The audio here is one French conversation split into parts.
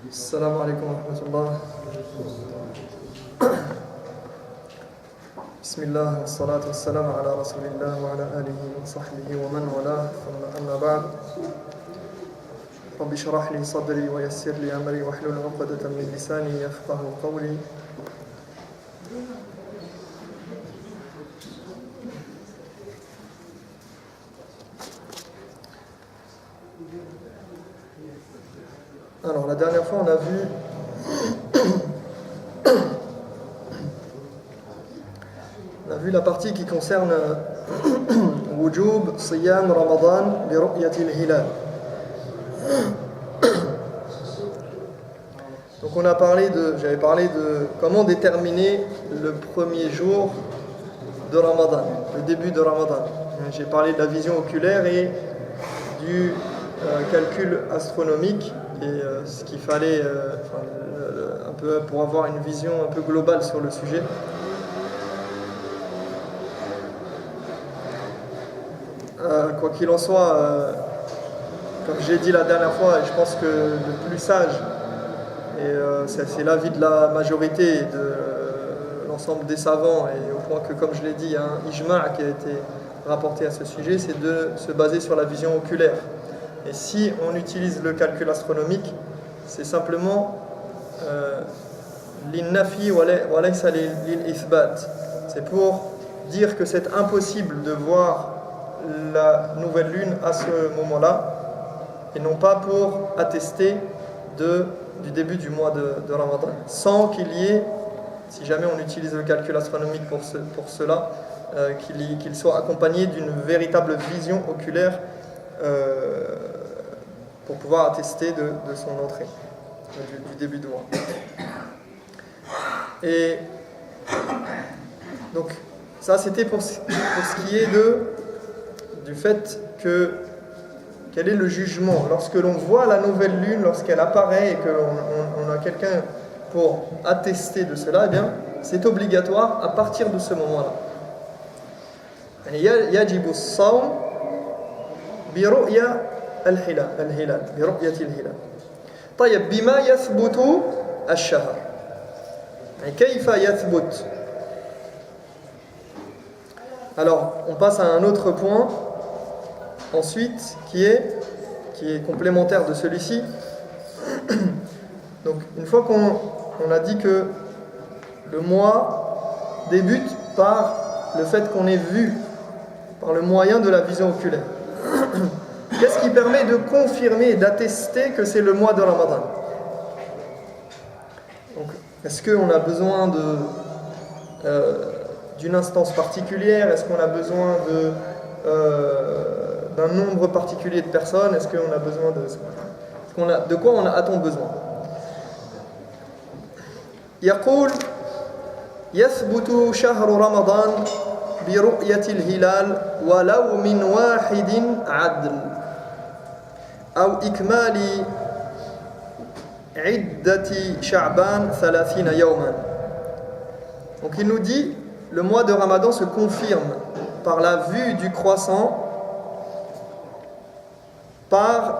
السلام عليكم ورحمة الله. بسم الله والصلاة والسلام على رسول الله وعلى آله وصحبه ومن والاه ثم أما بعد رب اشرح لي صدري ويسر لي أمري واحلل عقدة من لساني يفقه قولي. Alors la dernière fois on a vu la partie qui concerne Wujub Siyam Ramadan bi Ru'yatil Hilal. Donc j'avais parlé de comment déterminer le premier jour de Ramadan, le début de Ramadan. J'ai parlé de la vision oculaire et du calcul astronomique et ce qu'il fallait un peu pour avoir une vision un peu globale sur le sujet. Quoi qu'il en soit, comme j'ai dit la dernière fois, je pense que le plus sage, et c'est l'avis de la majorité de l'ensemble des savants, et au point que, comme je l'ai dit, il y a un ijma' qui a été rapporté à ce sujet, c'est de se baser sur la vision oculaire. Et si on utilise le calcul astronomique, c'est simplement l'innafi wa laysa lil-ithbat. C'est pour dire que c'est impossible de voir la nouvelle lune à ce moment-là, et non pas pour attester du début du mois de Ramadan, sans qu'il y ait, si jamais on utilise le calcul astronomique pour cela, qu'il soit accompagné d'une véritable vision oculaire pour pouvoir attester de son entrée, du début du mois. Et donc ça c'était pour ce qui est du fait quel est le jugement lorsque l'on voit la nouvelle lune, lorsqu'elle apparaît et qu'on a quelqu'un pour attester de cela. Eh bien, c'est obligatoire à partir de ce moment-là. يجب الصوم برؤية الهلال برؤية الهلال. طيب بما يثبت الشهر؟ كيف يثبت؟ Alors, on passe à un autre point ensuite qui est complémentaire de celui-ci. Donc, une fois qu'on a dit que le mois débute par le fait qu'on ait vu, par le moyen de la vision oculaire, qu'est-ce qui permet de confirmer et d'attester que c'est le mois de Ramadan? Donc, est-ce qu'on a besoin d'une instance particulière? Est-ce qu'on a besoin d'un nombre particulier de personnes? Est-ce qu'on a besoin de quoi a-t-on besoin? يقول يثبت شهر رمضان برؤية الهلال ولو من واحد عدل أو إكمال عدة شعبان 30 يوما. Donc il nous dit, le mois de Ramadan se confirme par la vue du croissant, par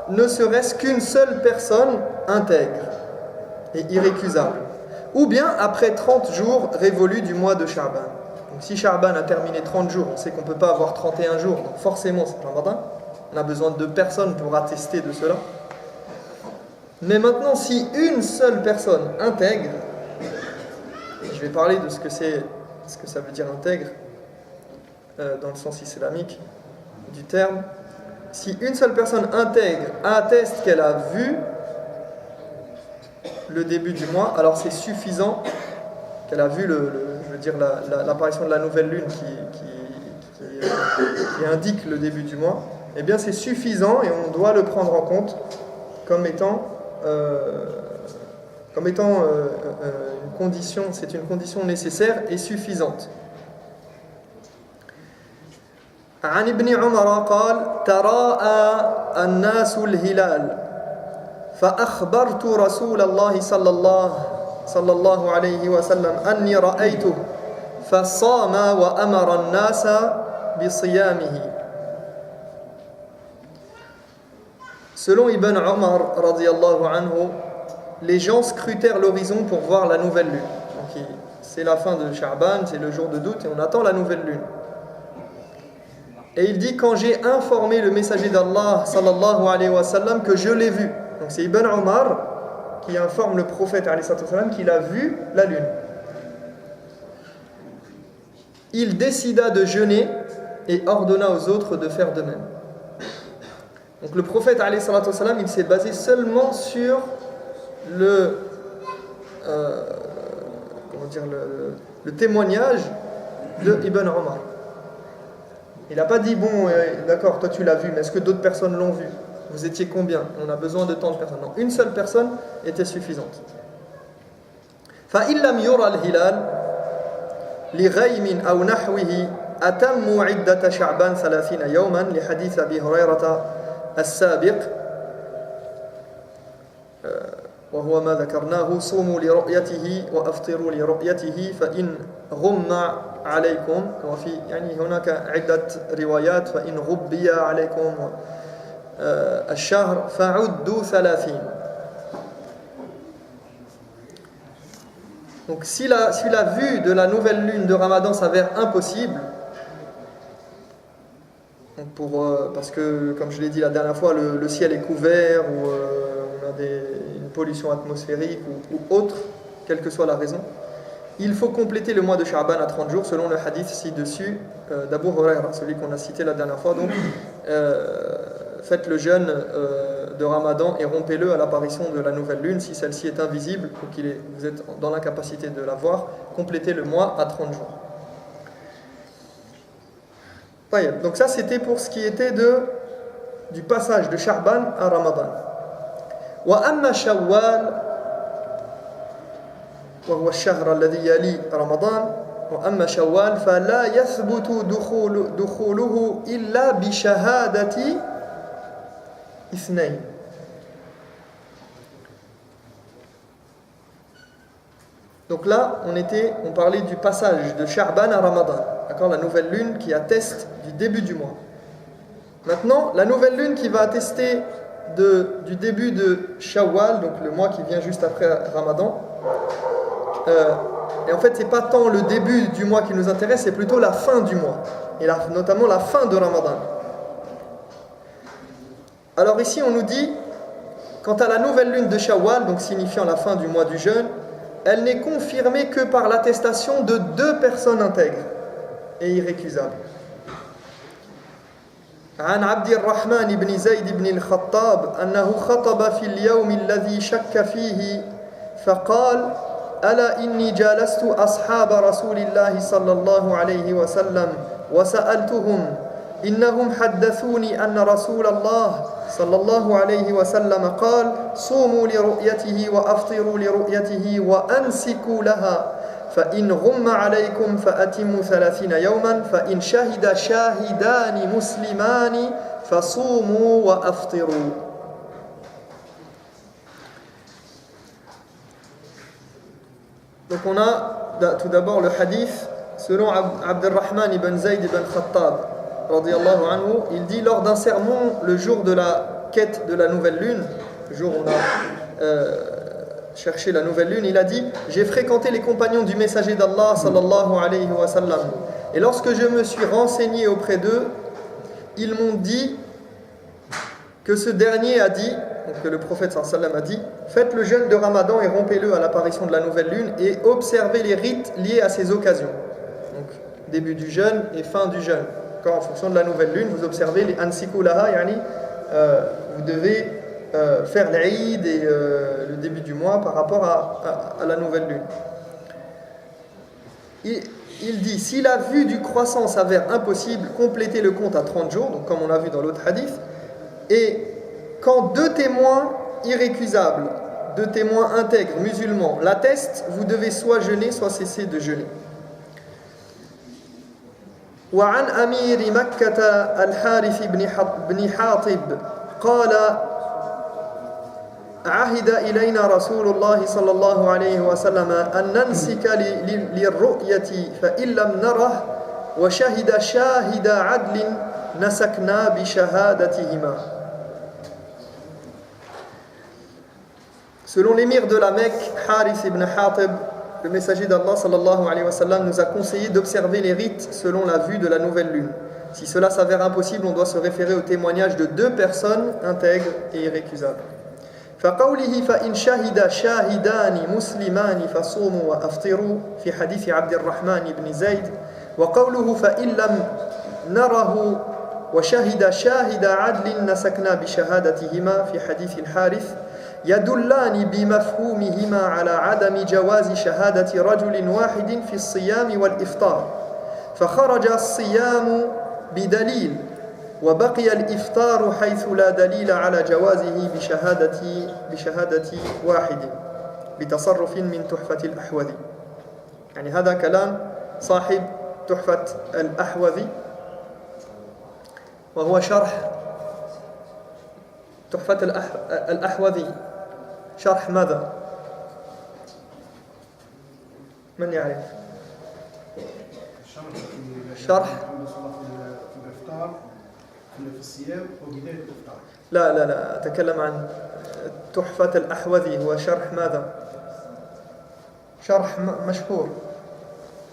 ne serait-ce qu'une seule personne intègre et irrécusable, ou bien après 30 jours révolus du mois de Sha'ban. Donc si Sha'ban a terminé 30 jours, on sait qu'on ne peut pas avoir 31 jours, donc forcément c'est Ramadan, on a besoin de 2 personnes pour attester de cela. Mais maintenant, si une seule personne intègre, je vais parler de ce que ça veut dire intègre dans le sens islamique du terme. Si une seule personne intègre atteste qu'elle a vu le début du mois, alors c'est suffisant qu'elle a vu l'apparition de la nouvelle lune qui indique le début du mois. Eh bien c'est suffisant et on doit le prendre en compte comme étant une condition, c'est une condition nécessaire et suffisante. عن ابن عمر قال تراءى الناس الهلال فأخبرت رسول الله صلى الله عليه وسلم أني رأيته فصام وأمر الناس بصيامه. Selon Ibn Omar, radiyallahu anhu, les gens scrutèrent l'horizon pour voir la nouvelle lune. Donc, c'est la fin de Sha'ban, c'est le jour de doute et on attend la nouvelle lune. Et il dit, quand j'ai informé le messager d'Allah, sallallahu alayhi wa sallam, que je l'ai vu. Donc c'est Ibn Omar qui informe le prophète, alayhi wa sallam, qu'il a vu la lune. Il décida de jeûner et ordonna aux autres de faire de même. Donc le prophète, alayhi wa sallam, il s'est basé seulement sur le témoignage de Ibn Omar. Il n'a pas dit, bon, d'accord, toi tu l'as vu, mais est-ce que d'autres personnes l'ont vu? Vous étiez combien? On a besoin de tant de personnes. Non, une seule personne était suffisante. فَإِنْ لَمْ يُرَى الْهِلَالِ لِغَيْمٍ أَوْ نَحْوِهِ أَتَمُّوا عِدَّةَ شَعْبَانَ 30 يَوْمًا لحديث أبي هريرة السابق وهو ما ذكرناه صوموا لرؤيته وأفطروا لرؤيته فإن غم عليكم وفي يعني هناك عدة روايات فإن غبي عليكم الشهر فعدوا 30. Donc si la vue de la nouvelle lune de Ramadan s'avère impossible, parce que comme je l'ai dit la dernière fois, le ciel est couvert ou on a une pollution atmosphérique ou autre, quelle que soit la raison, il faut compléter le mois de Sha'ban à 30 jours selon le hadith ci-dessus d'Abu Huraira, celui qu'on a cité la dernière fois. Donc faites le jeûne de Ramadan et rompez-le à l'apparition de la nouvelle lune. Si celle-ci est invisible ou vous êtes dans l'incapacité de la voir, complétez le mois à 30 jours. Donc ça c'était pour ce qui était du passage de Sha'ban à Ramadan. Wa amma Shawwal وهو الشهر الذي يلي رمضان وأما شوال فلا يثبت دخوله إلا بشهادة اثنين. Donc là, on parlait du passage de Sha'ban à Ramadan, d'accord, la nouvelle lune qui atteste du début du mois. Maintenant, la nouvelle lune qui va attester du début de Shawwal, donc le mois qui vient juste après Ramadan. Et en fait, c'est pas tant le début du mois qui nous intéresse, c'est plutôt la fin du mois, et notamment la fin de Ramadan. Alors ici, on nous dit, quant à la nouvelle lune de Shawwal, donc signifiant la fin du mois du jeûne, elle n'est confirmée que par l'attestation de 2 personnes intègres et irrécusables. عن عبد الرحمن بن زيد بن الخطاب أنه خطب في اليوم الذي شك فيه فقال ألا إني جالست أصحاب رسول الله صلى الله عليه وسلم وسألتهم إنهم حدثوني أن رسول الله صلى الله عليه وسلم قال صوموا لرؤيته وأفطروا لرؤيته وأمسكوا لها فإن غم عليكم فأتموا 30 يوما فإن شهد شاهدان مسلمان فصوموا وأفطروا. Donc on a tout d'abord le hadith selon Abdurrahman ibn Zayd ibn Khattab radiyallahu anhu, il dit lors d'un sermon le jour de la quête de la nouvelle lune, le jour où on a cherché la nouvelle lune, il a dit j'ai fréquenté les compagnons du messager d'Allah sallallahu alayhi wa sallam et lorsque je me suis renseigné auprès d'eux, ils m'ont dit que ce dernier a dit, donc que le prophète sallallahu alayhi wa sallam a dit, faites le jeûne de Ramadan et rompez-le à l'apparition de la nouvelle lune et observez les rites liés à ces occasions. Donc début du jeûne et fin du jeûne. En fonction de la nouvelle lune, vous observez les ansiku laha, vous devez faire l'Eid et le début du mois par rapport à la nouvelle lune. Il dit, si la vue du croissant s'avère impossible, complétez le compte à 30 jours, donc comme on l'a vu dans l'autre hadith, et quand 2 témoins irrécusables, 2 témoins intègres, musulmans, l'attestent, vous devez soit jeûner, soit cesser de jeûner. وعن أمير مكة الحارث بن حاطب قال عهد إلينا رسول الله صلى الله عليه وسلم أن ننسك للرؤية فإن لم نره وشهد شاهد عدل نسكنا بشهادتهما. Selon l'émir de la Mecque, Harith ibn Hatib, le messager d'Allah sallallahu alayhi wa sallam nous a conseillé d'observer les rites selon la vue de la nouvelle lune. Si cela s'avère impossible, on doit se référer au témoignage de 2 personnes intègres et irrécusables. فقوله فإن شهد شاهدان مسلمان فصوموا وأفطروا في حديث عبد الرحمن بن زيد وقوله فإن لم نره وشهد شاهد عدل نسكنا بشهادتهما في حديث الحارث يدلان بمفهومهما على عدم جواز شهادة رجل واحد في الصيام والإفطار فخرج الصيام بدليل وبقي الإفطار حيث لا دليل على جوازه بشهادة واحد بتصرف من تحفة الأحوذي. يعني هذا كلام صاحب تحفة الأحوذي وهو شرح تحفة الأحوذي. شرح ماذا؟ من يعرف؟ شرح في الصيام وبداية الإفطار. لا أتكلم عن تحفة الأحوذي. هو شرح ماذا؟ شرح مشهور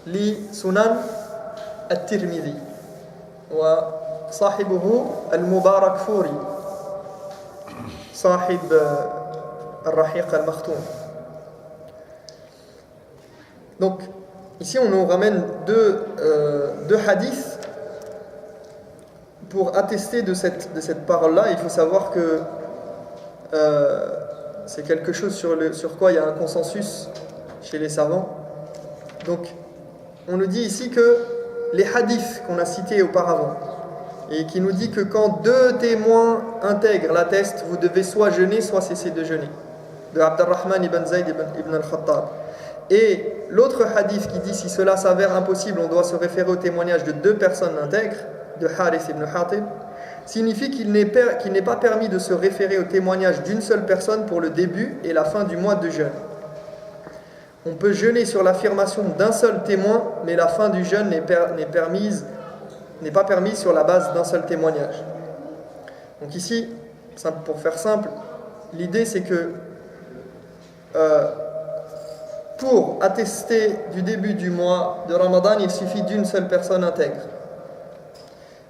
لسنن الترمذي وصاحبه المبارك فوري صاحب الرحيق المختوم. Donc ici on nous ramène deux hadiths pour attester de cette parole-là. Il faut savoir que c'est quelque chose sur quoi il y a un consensus chez les savants. Donc on nous dit ici que les hadiths qu'on a cités auparavant et qui nous dit que quand 2 témoins intègres l'attestent, vous devez soit jeûner, soit cesser de jeûner, de Abdurrahman ibn Zayd ibn al-Khattab. Et l'autre hadith qui dit si cela s'avère impossible, on doit se référer au témoignage de 2 personnes intègres, de Harith ibn Hatib, signifie qu'il n'est pas permis de se référer au témoignage d'une seule personne pour le début et la fin du mois de jeûne. On peut jeûner sur l'affirmation d'un seul témoin, mais la fin du jeûne n'est pas permise sur la base d'un seul témoignage. Donc ici, pour faire simple, l'idée c'est que pour attester du début du mois de Ramadan, il suffit d'une seule personne intègre.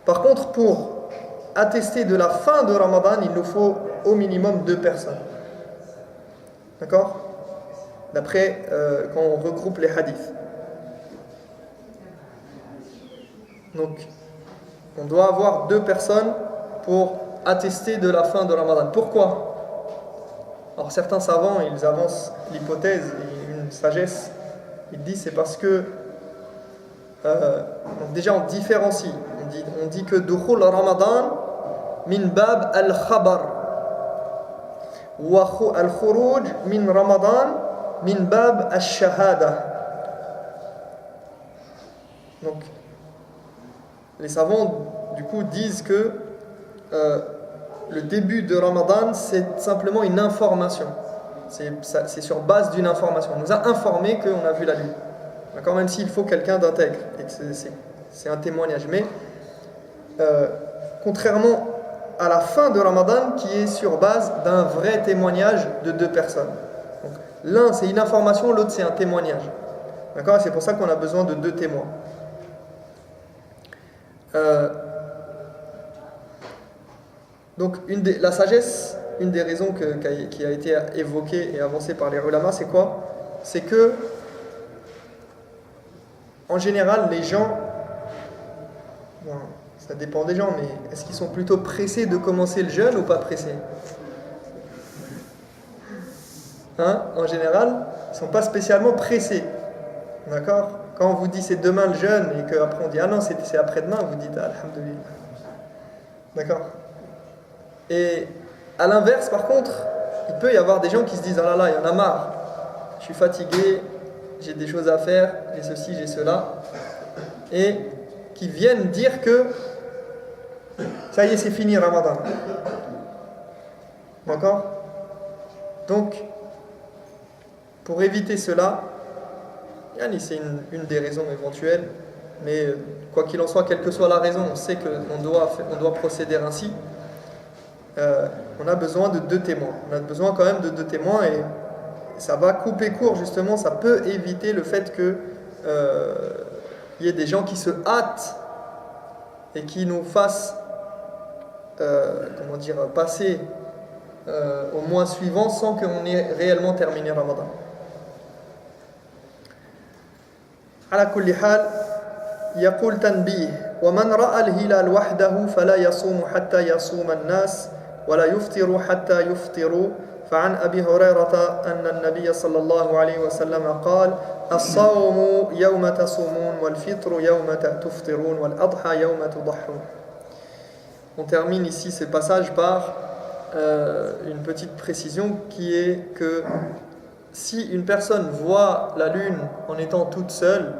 Par contre, pour attester de la fin de Ramadan, il nous faut au minimum 2 personnes. D'accord ? D'après quand on regroupe les hadiths. Donc, on doit avoir 2 personnes pour attester de la fin de Ramadan. Pourquoi ? Alors certains savants, ils avancent l'hypothèse et une sagesse. Ils disent c'est parce que donc déjà on différencie. On dit que dukhul Ramadan min bab al-khabar wa al-khuruj min Ramadan min bab al-shahada. Donc les savants du coup disent que le début de Ramadan c'est simplement une information. C'est sur base d'une information. On nous a informé qu'on a vu la lune. D'accord, même s'il faut quelqu'un d'intègre et que c'est un témoignage. Mais contrairement à la fin de Ramadan qui est sur base d'un vrai témoignage de 2 personnes. Donc, l'un c'est une information, l'autre c'est un témoignage. D'accord, c'est pour ça qu'on a besoin de 2 témoins. Donc la sagesse, une des raisons qui a été évoquée et avancée par les ulama, c'est quoi ? C'est que en général les gens, bon, ça dépend des gens, mais est-ce qu'ils sont plutôt pressés de commencer le jeûne ou pas pressés ? En général, ils ne sont pas spécialement pressés. D'accord ? Quand on vous dit c'est demain le jeûne et qu'après on dit ah non c'est après-demain, vous dites alhamdoulilah. D'accord ? Et à l'inverse, par contre, il peut y avoir des gens qui se disent ah là là, il y en a marre, je suis fatigué, j'ai des choses à faire, j'ai ceci, j'ai cela, et qui viennent dire que ça y est, c'est fini Ramadan. D'accord ? Donc, pour éviter cela, c'est une des raisons éventuelles, mais quoi qu'il en soit, quelle que soit la raison, on sait qu'on doit procéder ainsi. on a besoin de 2 témoins. On a besoin quand même de 2 témoins et ça va couper court justement, ça peut éviter le fait que y ait des gens qui se hâtent et qui nous fassent passer au mois suivant sans qu'on ait réellement terminé Ramadan. على كل حال يقول تنبيه ومن رأى الهلال وحده فلا يصوم حتى يصوم الناس ولا يفطر حتى يفطروا فعن أبي هريرة أن النبي صلى الله عليه وسلم قال الصوم يوم تصومون والفطر يوم تفطرون والأضحى يوم تضحون. On termine ici ce passage par une petite précision qui est que si une personne voit la lune en étant toute seule,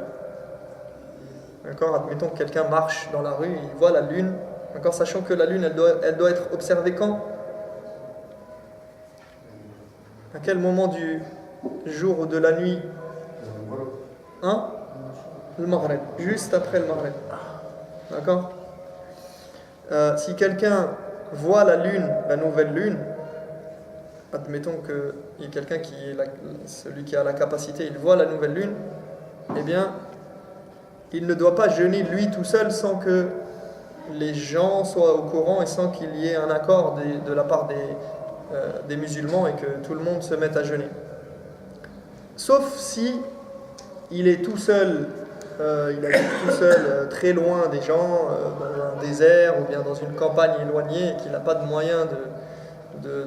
d'accord, admettons que quelqu'un marche dans la rue, il voit la lune, d'accord, sachant que la lune elle doit être observée quand? À quel moment du jour ou de la nuit? Hein? Le Maghreb, juste après le Maghreb. D'accord? Si quelqu'un voit la lune, la nouvelle lune, admettons qu'il y ait quelqu'un celui qui a la capacité, il voit la nouvelle lune, eh bien, il ne doit pas jeûner lui tout seul sans que les gens soient au courant et sans qu'il y ait un accord de la part des musulmans et que tout le monde se mette à jeûner. Sauf si il est tout seul, très loin des gens, dans un désert ou bien dans une campagne éloignée et qu'il n'a pas de moyen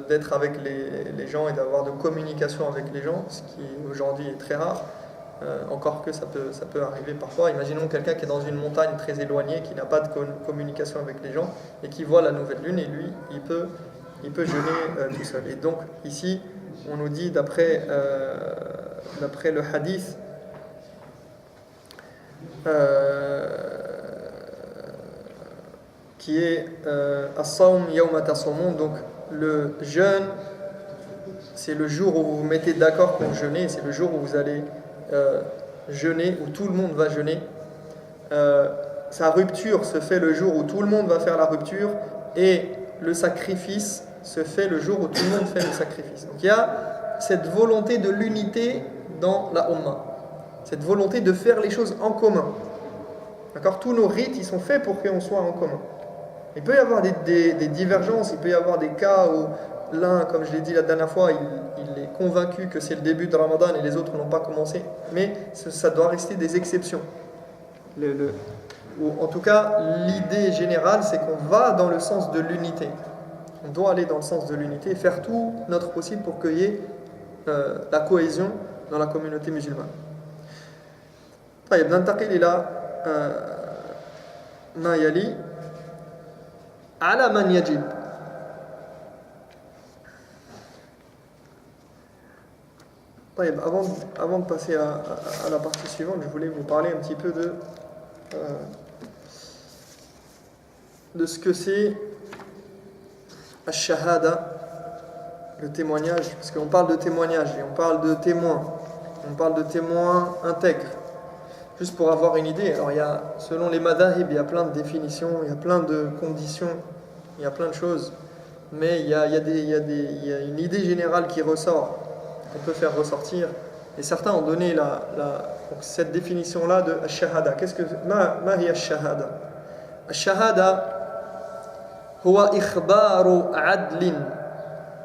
d'être avec les gens et d'avoir de communication avec les gens, ce qui aujourd'hui est très rare, encore que ça peut arriver parfois. Imaginons quelqu'un qui est dans une montagne très éloignée, qui n'a pas de communication avec les gens et qui voit la nouvelle lune et lui, il peut jeûner tout seul. Et donc ici, on nous dit d'après le hadith, qui est As-Sawm Yawma Tasawmun, donc le jeûne, c'est le jour où vous vous mettez d'accord pour jeûner, c'est le jour où vous allez jeûner, où tout le monde va jeûner. Sa rupture se fait le jour où tout le monde va faire la rupture et le sacrifice se fait le jour où tout le monde fait le sacrifice. Donc il y a cette volonté de l'unité dans la Ummah, cette volonté de faire les choses en commun. D'accord, tous nos rites, ils sont faits pour qu'on soit en commun. Il peut y avoir des divergences, il peut y avoir des cas où l'un, comme je l'ai dit la dernière fois, il est convaincu que c'est le début de Ramadan et les autres n'ont pas commencé, mais ça doit rester des exceptions. Ou en tout cas, l'idée générale, c'est qu'on va dans le sens de l'unité. On doit aller dans le sens de l'unité et faire tout notre possible pour qu'il y ait la cohésion dans la communauté musulmane. طيب ننتقل إلى ما يلي على من يجب. طيب avant de passer à la partie suivante, je voulais vous parler un petit peu de ce que c'est Ash-Shahada, le témoignage, parce qu'on parle de témoignage et on parle de témoins, intègres. Juste pour avoir une idée, alors selon les madhahib, il y a plein de définitions, il y a plein de conditions, il y a plein de choses, mais il y a une idée générale qui ressort, qu'on peut faire ressortir, et certains ont donné donc cette définition-là de Ash-Shahada. Qu'est-ce que ma hiya Ash-Shahada? Ash-Shahada huwa ikhbaru adlin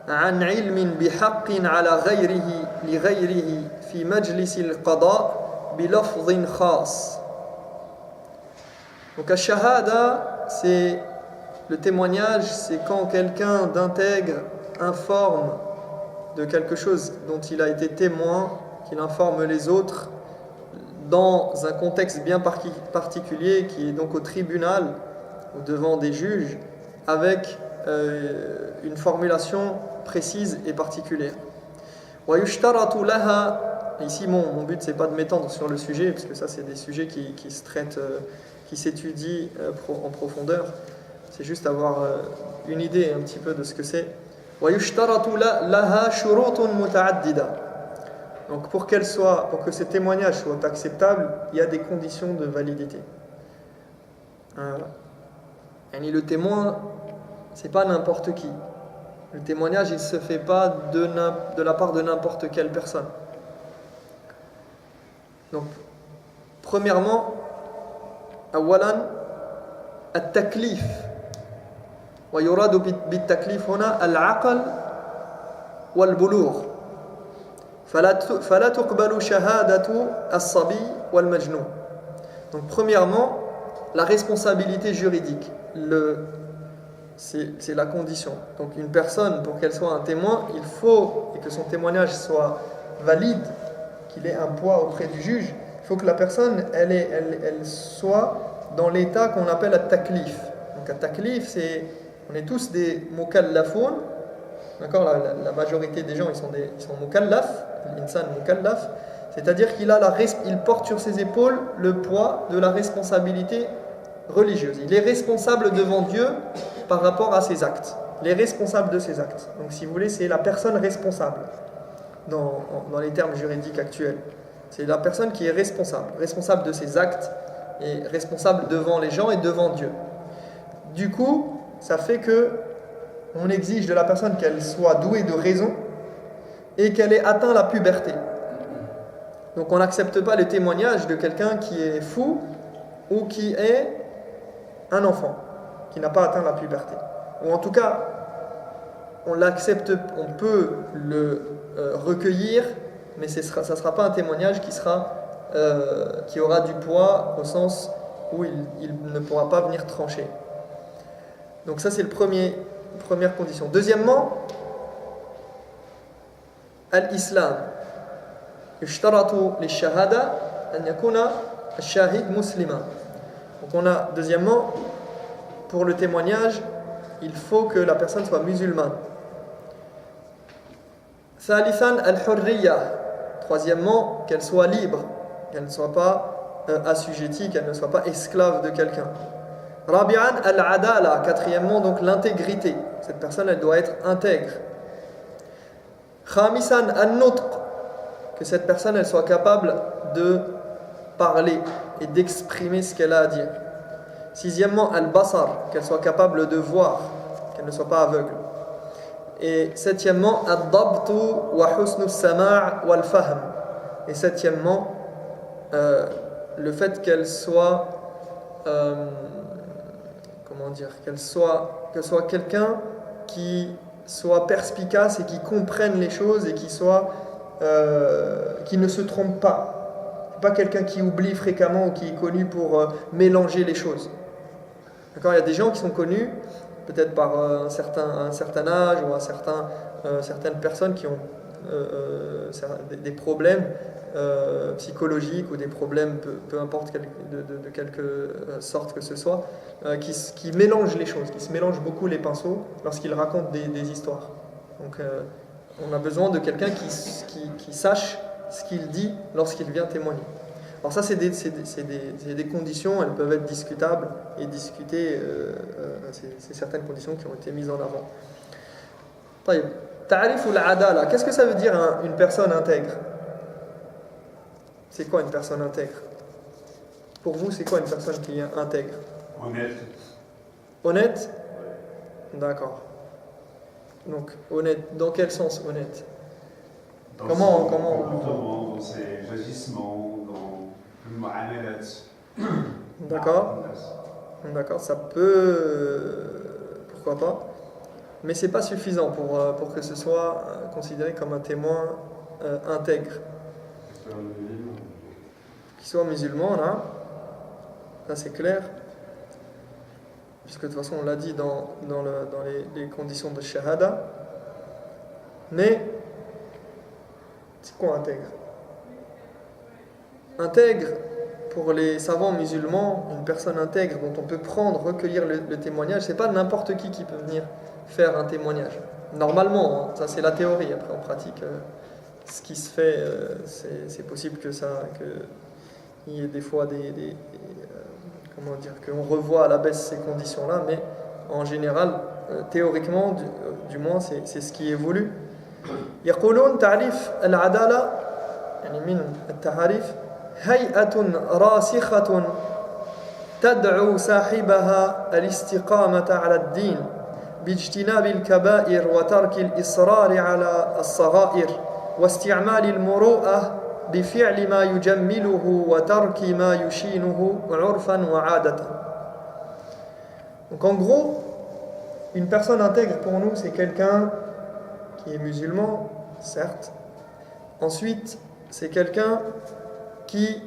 an ilmin bihaqqin ala ghayrihi li ghayrihi fi majlis al-qada' bilafdhin khas. Donc Ash-Shahada, c'est le témoignage, c'est quand quelqu'un d'intègre informe de quelque chose dont il a été témoin, qu'il informe les autres dans un contexte bien particulier qui est donc au tribunal ou devant des juges avec une formulation précise et particulière. Wa yushtaratu laha. Ici, mon but, c'est pas de m'étendre sur le sujet, parce que ça, c'est des sujets qui se traitent, qui s'étudient en profondeur. C'est juste avoir une idée un petit peu de ce que c'est. وَيُشْتَرَطُ لَهَا شُرُوطٌ مُتَعَدِّدَةٌ. Donc, pour que ce témoignage soit acceptable, il y a des conditions de validité. Le témoin, c'est pas n'importe qui. Le témoignage, il ne se fait pas de la part de n'importe quelle personne. Donc, premièrement, أولاً التكليف ويراد بالتكليف هنا العقل والبلوغ فلا تقبل شهادة الصبي والمجنون. Donc premièrement, la responsabilité juridique, c'est la condition. Donc une personne, pour qu'elle soit un témoin, il faut, et que son témoignage soit valide, qu'il ait un poids auprès du juge, il faut que la personne, elle soit dans l'état qu'on appelle at-taklif. Donc at-taklif, on est tous des mukallafoun, d'accord, la majorité des gens, ils sont mukallaf, l'insan mukallaf, c'est-à-dire il porte sur ses épaules le poids de la responsabilité religieuse. Il est responsable devant Dieu par rapport à ses actes. Il est responsable de ses actes. Donc si vous voulez, c'est la personne responsable dans les termes juridiques actuels. C'est la personne qui est responsable de ses actes et responsable devant les gens et devant Dieu. Du coup, ça fait que on exige de la personne qu'elle soit douée de raison et qu'elle ait atteint la puberté. Donc on n'accepte pas le témoignage de quelqu'un qui est fou ou qui est un enfant, qui n'a pas atteint la puberté. Ou en tout cas, on l'accepte, on peut le recueillir, mais ça ne sera pas un témoignage qui aura du poids au sens où il ne pourra pas venir trancher. Donc ça c'est première condition. Deuxièmement, al-Islam. يشترط للشهادة أن يكون الشاهد مسلما. Donc on a deuxièmement, pour le témoignage, il faut que la personne soit musulmane. ثالثا الحرية. Troisièmement, qu'elle soit libre, qu'elle ne soit pas assujettie, qu'elle ne soit pas esclave de quelqu'un. رابعا العدالة. Quatrièmement, donc l'intégrité. Cette personne, elle doit être intègre. خامسا النطق. Que cette personne, elle soit capable de parler et d'exprimer ce qu'elle a à dire. Sixièmement, al-basar, qu'elle soit capable de voir, qu'elle ne soit pas aveugle. Et septièmement, ad-dabtu wa husnu sama' wal fahm. Et septièmement, le fait qu'elle soit qu'elle soit quelqu'un qui soit perspicace et qui comprenne les choses et qui ne se trompe pas. C'est pas quelqu'un qui oublie fréquemment ou qui est connu pour mélanger les choses. D'accord, il y a des gens qui sont connus peut-être par un certain âge ou certaines personnes qui ont des problèmes psychologiques ou des problèmes peu importe de quelque sorte que ce soit, qui mélangent les choses, qui se mélangent beaucoup les pinceaux lorsqu'ils racontent des histoires. Donc on a besoin de quelqu'un qui sache ce qu'il dit lorsqu'il vient témoigner. Alors ça, c'est des conditions, elles peuvent être discutables et discutées, c'est certaines conditions qui ont été mises en avant. Ta'rif al-adala, qu'est-ce que ça veut dire une personne intègre? C'est quoi une personne intègre? Pour vous, c'est quoi une personne qui est intègre? Honnête. Honnête? D'accord. Donc, honnête, dans quel sens honnête? Dans Comment son comportement, dans ses agissements, dans le mu'amalat. D'accord, ça peut... pourquoi pas? Mais c'est pas suffisant pour que ce soit considéré comme un témoin intègre. Qu'il soit musulman, là c'est clair. Puisque de toute façon, on l'a dit dans les conditions de shahada. Mais, c'est quoi intègre? Intègre, pour les savants musulmans, une personne intègre dont on peut recueillir le témoignage, c'est pas n'importe qui peut venir faire un témoignage. Normalement, ça c'est la théorie. Après, en pratique, ce qui se fait, c'est possible qu'il y ait des fois qu'on revoie à la baisse ces conditions-là, mais en général, théoriquement, du moins, c'est ce qui est voulu. يقولون تعريف العدالة يعني من التعاريف هيئة راسخة تدعو صاحبها الاستقامة على الدين باجتناب الكبائر وترك الإصرار على الصغائر واستعمال المروءة بفعل ما يجمله وترك ما يشينه عرفا وعادة. Donc en gros, une personne intègre pour nous, c'est quelqu'un qui est musulman, certes. Ensuite, c'est quelqu'un qui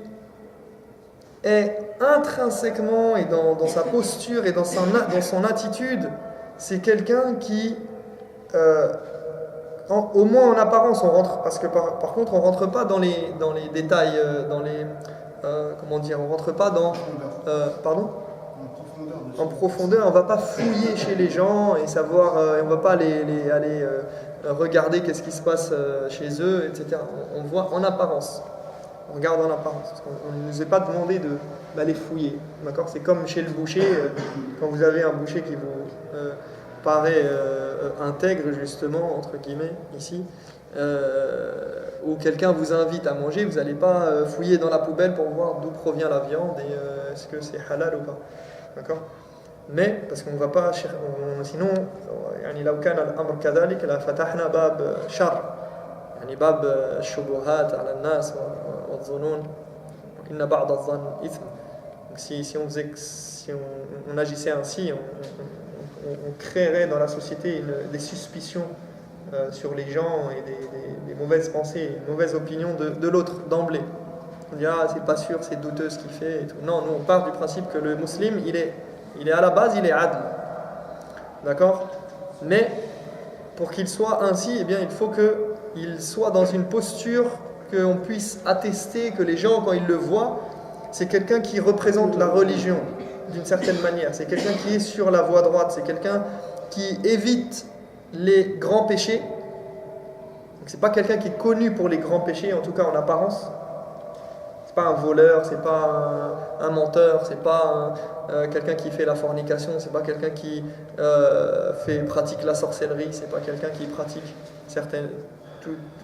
est intrinsèquement et dans sa posture et dans son attitude, c'est quelqu'un qui, au moins en apparence, on rentre, parce que par contre, on rentre pas dans les détails, comment dire, on rentre pas dans, pardon. En profondeur, on va pas fouiller chez les gens et savoir, on va pas aller regarder qu'est-ce qui se passe chez eux, etc. On voit en apparence, on regarde en apparence, parce qu'on ne nous est pas demandé d'aller fouiller, d'accord? C'est comme chez le boucher, quand vous avez un boucher qui vous paraît intègre justement, entre guillemets, ici, ou quelqu'un vous invite à manger, vous n'allez pas fouiller dans la poubelle pour voir d'où provient la viande et est-ce que c'est halal ou pas. D'accord? Mais parce qu'on ne va pas sinon يعني لو كان الأمر كذلك لفتحنا باب شر يعني باب الشبهات على الناس والظنون إن بعض الظن إثم. Donc si on agissait ainsi, on créerait dans la société des suspicions sur les gens et des mauvaises pensées, une mauvaise opinion de l'autre d'emblée. On dit c'est pas sûr, c'est douteux ce qu'il fait et tout. Non, nous on part du principe que le musulman il est à la base, il est adl. D'accord? Mais pour qu'il soit ainsi, eh bien il faut qu'il soit dans une posture qu'on puisse attester que les gens quand ils le voient, c'est quelqu'un qui représente la religion d'une certaine manière, c'est quelqu'un qui est sur la voie droite, c'est quelqu'un qui évite les grands péchés. Donc c'est pas quelqu'un qui est connu pour les grands péchés, en tout cas en apparence. C'est pas un voleur, c'est pas un menteur, c'est pas quelqu'un qui fait la fornication, c'est pas quelqu'un qui pratique la sorcellerie, c'est pas quelqu'un qui pratique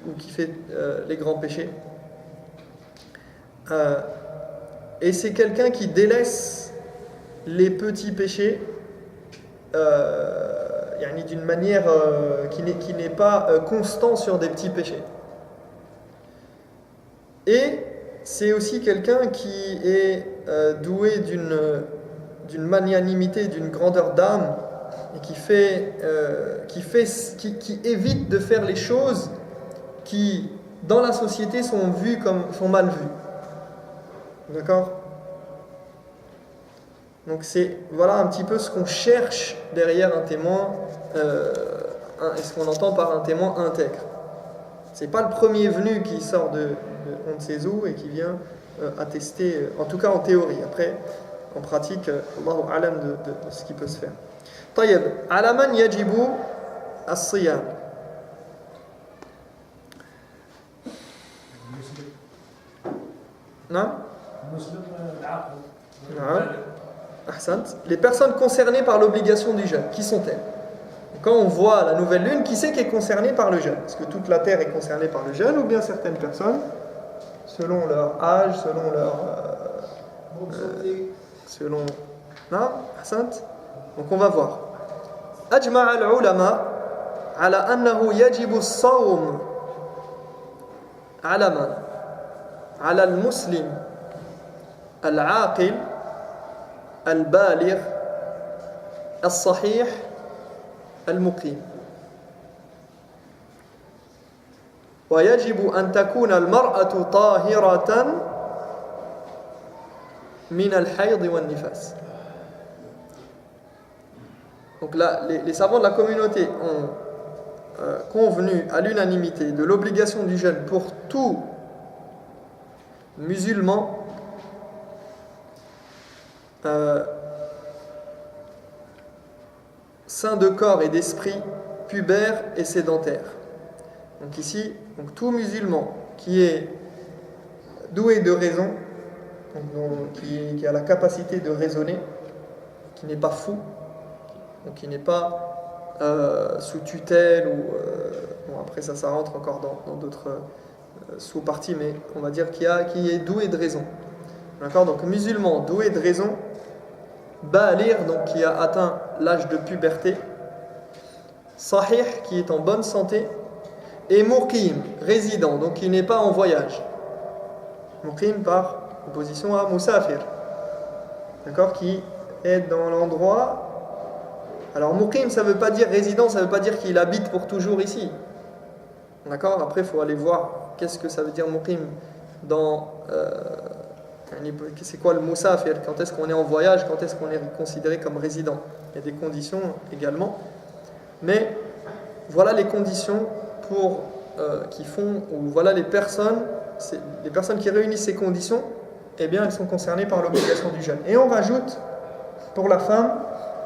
ou qui fait les grands péchés. Et c'est quelqu'un qui délaisse les petits péchés d'une manière qui n'est pas constant sur des petits péchés. Et c'est aussi quelqu'un qui est doué d'une magnanimité, d'une grandeur d'âme et qui évite de faire les choses qui, dans la société, sont mal vues. D'accord? Donc voilà un petit peu ce qu'on cherche derrière un témoin, et ce qu'on entend par un témoin intègre. C'est pas le premier venu qui sort de on ne sait où et qui vient attester, en tout cas en théorie. Après, en pratique, Allahu a'lam de ce qui peut se faire. طيب على من يجب الصيام؟ Non? Les personnes concernées par l'obligation du jeûne, qui sont-elles? Quand on voit la nouvelle lune, qui c'est qui est concerné par le jeûne? Est-ce que toute la terre est concernée par le jeûne ou bien certaines personnes, selon leur âge, selon leur... selon... Non? Donc on va voir. أجمع العلماء على أنه يجب الصوم على من؟ على المسلم العاقل البالغ الصحيح المقيم. ويجب أن تكون المرأة طاهرة من الحيض والنفاس. Donc là, les savants de la communauté ont convenu à l'unanimité de l'obligation du jeûne pour tout musulman sain de corps et d'esprit, pubère et sédentaire. Donc ici, tout musulman qui est doué de raison, qui a la capacité de raisonner, qui n'est pas fou, donc qui n'est pas sous tutelle ou bon, après ça rentre encore dans d'autres sous-parties, mais on va dire qui est doué de raison. D'accord? Donc musulman doué de raison, balir, donc qui a atteint l'âge de puberté, sahih, qui est en bonne santé, et muqim, résident, donc qui n'est pas en voyage. Muqim par opposition à musafir, d'accord, qui est dans l'endroit. Alors muqim, ça ne veut pas dire résident, ça ne veut pas dire qu'il habite pour toujours ici. D'accord. Après, il faut aller voir qu'est-ce que ça veut dire muqim dans... c'est quoi le musafir? Quand est-ce qu'on est en voyage? Quand est-ce qu'on est considéré comme résident? Il y a des conditions également. Mais voilà les conditions pour, qui font... Ou voilà les personnes qui réunissent ces conditions, eh bien, elles sont concernées par l'obligation du jeûne. Et on rajoute pour la femme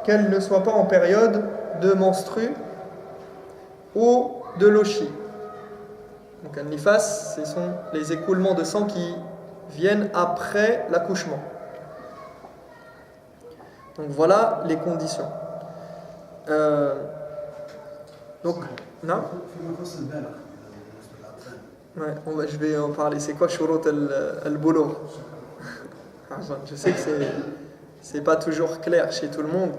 qu'elle ne soit pas en période de menstru ou de lochi. Donc un nifas, ce sont les écoulements de sang qui viennent après l'accouchement. Donc voilà les conditions. Donc, non? Ouais, je vais en parler. C'est quoi shurut al-bulugh? Je sais que c'est pas toujours clair chez tout le monde.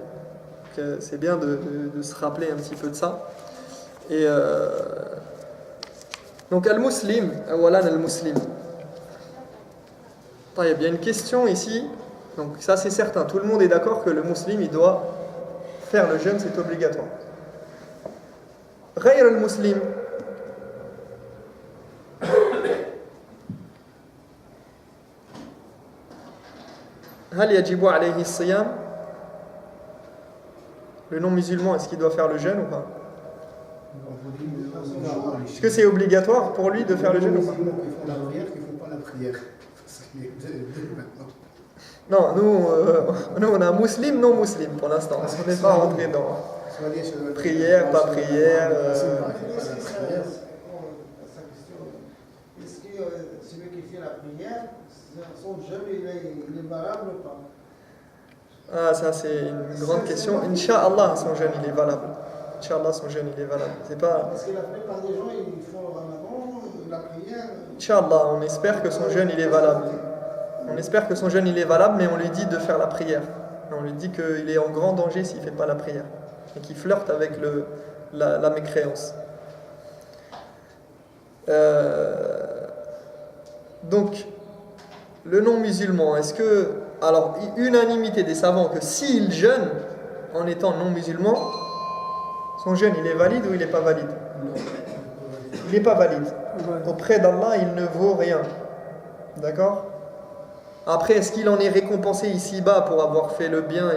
C'est bien de se rappeler un petit peu de ça. Et donc al-muslim, awalan al-muslim. Il y a bien une question ici. Donc ça c'est certain, tout le monde est d'accord que le musulman il doit faire le jeûne, c'est obligatoire. غير المسلم هل يجب عليه الصيام? Le non-musulman, est-ce qu'il doit faire le jeûne ou pas? Est-ce que c'est obligatoire pour lui de faire le jeûne ou pas? Ils font la prière, ils font pas la prière. Non, nous on a un musulman, non-musulman pour l'instant. On n'est pas rentré dans prière, pas prière. Est-ce que celui qui fait la prière, son jeûne il est valable ou pas? Ah, ça c'est une grande question. Inch'Allah, son jeûne il est valable. Inch'Allah, son jeûne il est valable. C'est pas... Parce que la plupart des gens ils font le ramadan, la prière. Inch'Allah, on espère que son jeûne il est valable. On espère que son jeûne il est valable, mais on lui dit de faire la prière. On lui dit qu'il est en grand danger s'il ne fait pas la prière. Et qu'il flirte avec la mécréance. Donc, le non-musulman, est-ce que... Alors, unanimité des savants que s'il jeûne en étant non-musulman, son jeûne il est valide ou il n'est pas valide? Il n'est pas valide. Auprès d'Allah, il ne vaut rien. D'accord? Après, est-ce qu'il en est récompensé ici-bas pour avoir fait le bien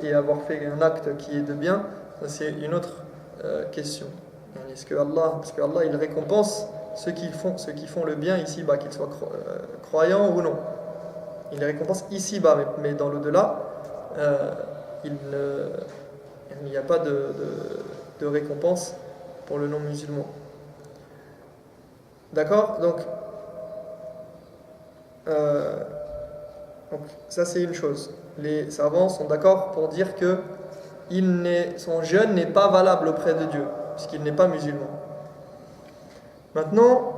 et avoir fait un acte qui est de bien? C'est une autre question. Est-ce que Allah, parce que Allah il récompense ceux qui font le bien ici-bas, qu'ils soient croyants ou non. Il les récompense ici-bas, mais dans l'au-delà, il n'y a pas de récompense pour le non-musulman. D'accord? Donc ça c'est une chose. Les savants sont d'accord pour dire que son jeûne n'est pas valable auprès de Dieu, puisqu'il n'est pas musulman. Maintenant,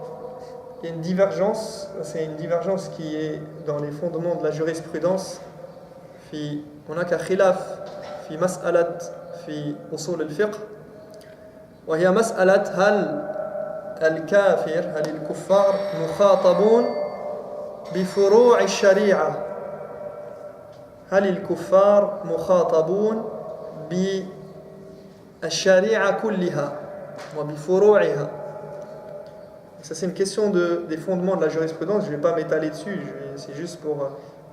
il y a une divergence, c'est une divergence qui est dans les fondements de la jurisprudence. هناك خلاف في مسألة في أصول الفقه وهي مسألة هل الكفار مخاطبون بفروع الشريعة؟ هل الكفار مخاطبون بالشريعة كلها وبفروعها؟ Ça c'est une question des fondements de la jurisprudence, je ne vais pas m'étaler dessus, c'est juste pour que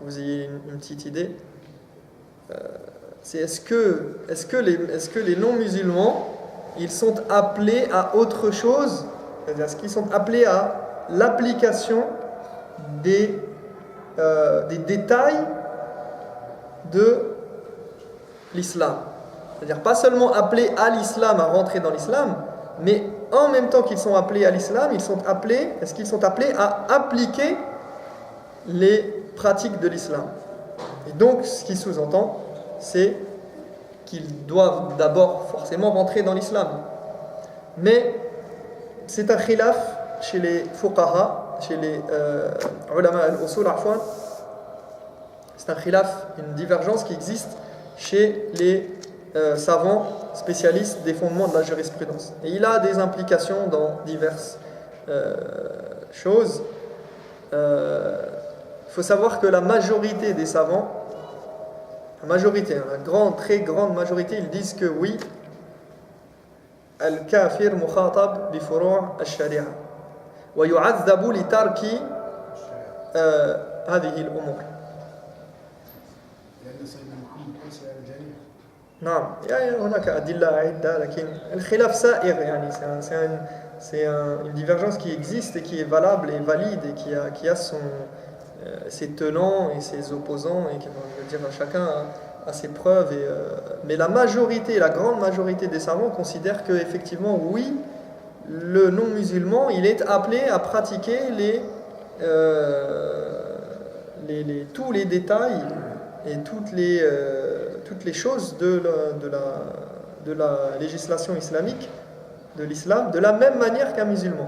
vous ayez une petite idée. C'est est-ce que les non-musulmans, ils sont appelés à autre chose, c'est-à-dire est-ce qu'ils sont appelés à l'application des détails de l'islam. C'est-à-dire pas seulement appelés à l'islam, à rentrer dans l'islam, mais en même temps qu'ils sont appelés à l'islam, est-ce qu'ils sont appelés à appliquer les pratiques de l'islam? Et donc, ce qui sous-entend, c'est qu'ils doivent d'abord forcément rentrer dans l'islam. Mais c'est un khilaf chez les fuqaha, chez les ulama al-usul afwan. C'est un khilaf, une divergence qui existe chez les savants spécialiste des fondements de la jurisprudence. Et il a des implications dans diverses choses. Il faut savoir que la majorité des savants, la majorité, la très grande majorité, ils disent que oui, al-kafir mukhatab bi furu' al-sharia wa yu'adhabu li tarki hadhihi al-umur. نعم يعني هناك أدلة عدة لكن الخلاف سائغ يعني c'est une divergence qui existe et qui est valable et valide et qui a ses tenants et ses opposants et qui, je veux dire, chacun a ses preuves mais la majorité, la grande majorité des savants considèrent que effectivement oui, le non-musulman il est appelé à pratiquer tous les détails et toutes les choses de la législation islamique, de l'islam, de la même manière qu'un musulman.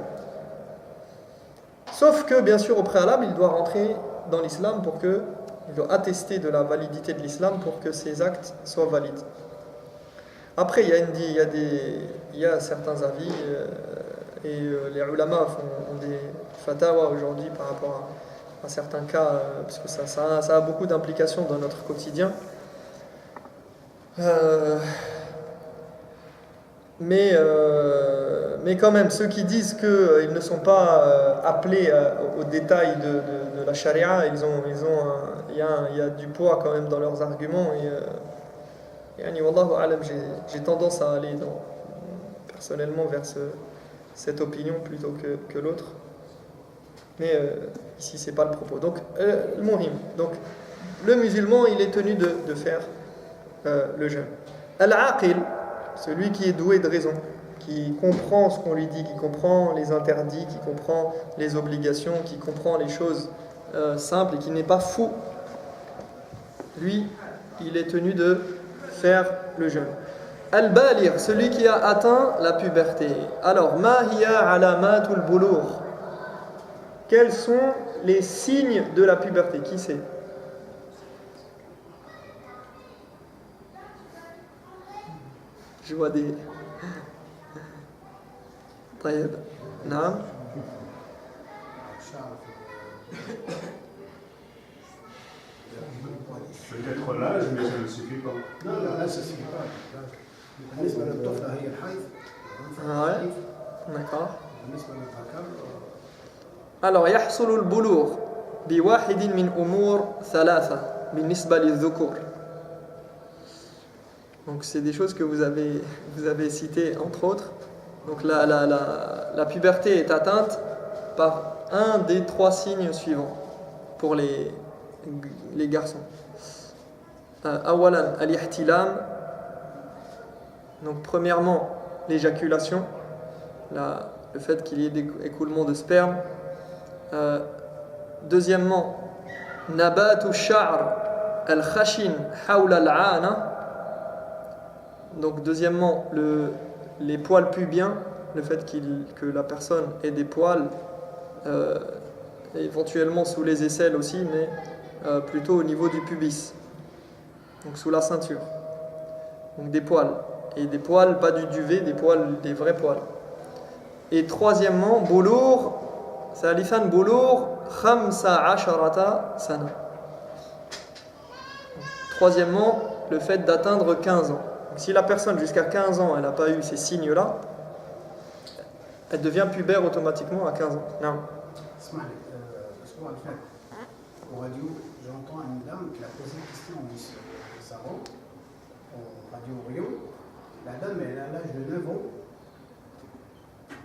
Sauf que, bien sûr, au préalable, il doit rentrer dans l'islam il doit attester de la validité de l'islam pour que ses actes soient valides. Après, il y a certains avis, et les ulama ont des fatawa aujourd'hui par rapport à certains cas, parce que ça a beaucoup d'implications dans notre quotidien. Mais quand même, ceux qui disent qu'ils ne sont pas appelés aux détails de la charia, il y a du poids quand même dans leurs arguments. Et wallahu alam, j'ai tendance à aller personnellement vers cette opinion plutôt que l'autre. Mais ici, c'est pas le propos. Donc, le muhim. Donc, le musulman, il est tenu de faire le jeûne. Al-aqil, celui qui est doué de raison, qui comprend ce qu'on lui dit, qui comprend les interdits, qui comprend les obligations, qui comprend les choses simples et qui n'est pas fou, lui, il est tenu de faire le jeûne. Al-baligh, celui qui a atteint la puberté. Alors, ma hiya alamatul bulugh. Quels sont les signes de la puberté? Qui sait? Je vois des... طيب نعم Peut-être l'âge, mais ça ne suffit pas. Non, là, ça ne suffit pas. بالنسبة للطفلة هي الحيض. ouais. D'accord. بالنسبة للذكر Alors يحصل البلوغ بواحد من أمور ثلاثة بالنسبة للذكور. Donc c'est des choses que vous avez citées entre autres. Donc la puberté est atteinte par un des trois signes suivants pour les garçons. Awalan al-ihtilam. Donc premièrement l'éjaculation, le fait qu'il y ait des écoulements de sperme. Deuxièmement nabatu sha'r al-khashin hawla al-'ana. Donc deuxièmement, les poils pubiens, le fait que la personne ait des poils, éventuellement sous les aisselles aussi, mais plutôt au niveau du pubis, donc sous la ceinture. Donc des poils. Et des poils, pas du duvet, des vrais poils. Et troisièmement, boulour, salifan boulour, khamsa asharata sana. Troisièmement, le fait d'atteindre 15 ans. Donc, si la personne jusqu'à 15 ans, elle n'a pas eu ces signes-là, elle devient pubère automatiquement à 15 ans. Non. الأسبوع اللي فات au radio, j'entends une dame qui a posé une question au savant, au radio Orion. La dame, elle a l'âge de 9 ans.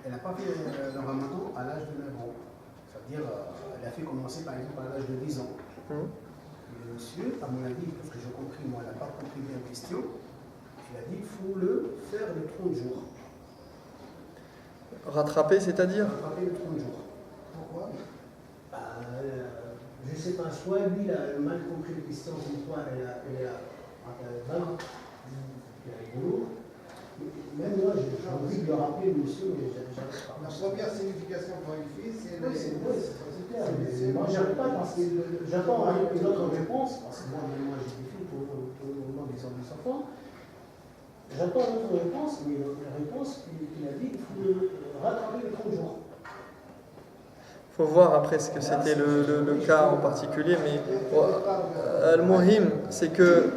Elle n'a pas fait le ramadan à l'âge de 9 ans. C'est-à-dire, elle a fait commencer par exemple à l'âge de 10 ans. Et le monsieur, à mon avis, parce que j'ai compris, moi, elle n'a pas compris bien la question, il a dit qu'il faut le faire de 30 jours. Rattraper, c'est-à-dire Rattraper de 30 jours. Pourquoi? Je ne sais pas, soit lui il a mal compris la question, comme quoi elle a vraiment boulot. Même moi, j'ai envie de le rappeler, monsieur, mais j'arrive pas. La première signification pour une fille, c'est Oui, c'est clair. Mais moi, j'arrive pas parce que j'attends une autre réponse, parce que moi j'ai des filles pour le moment des enfants. J'attends votre réponse, mais la réponse qu'il a dit, il faut rattraper les 30 jours. Il faut voir après ce que c'était le cas en particulier, mais al-muhim, c'est que